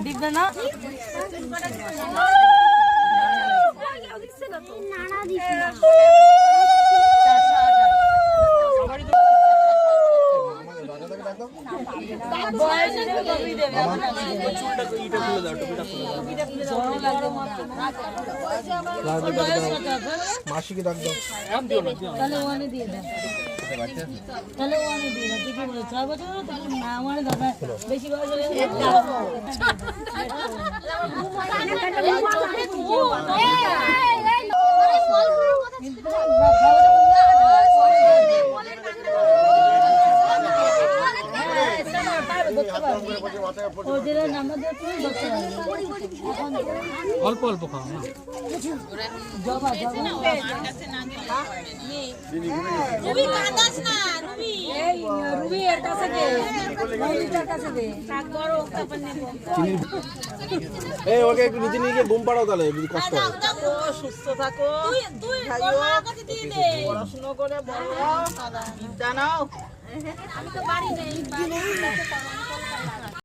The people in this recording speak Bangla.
দিবে না মাসিকে ডাক দাও তাহলে ওখানে দিয়ে দাও তাহলে ওখানে দিয়ে দাও ঠিকই বলে 6 বছর তাহলে না আমার দাদা বেশি বয়স হলে অল্প অল্প খাও না ওকে একটু নিচে নিয়ে গিয়ে ঘুম পাড়াও তাহলে কষ্ট হয় সুস্থ থাকো পড়াশুনো করে বড় জানাও আমি তো বাড়ি নেই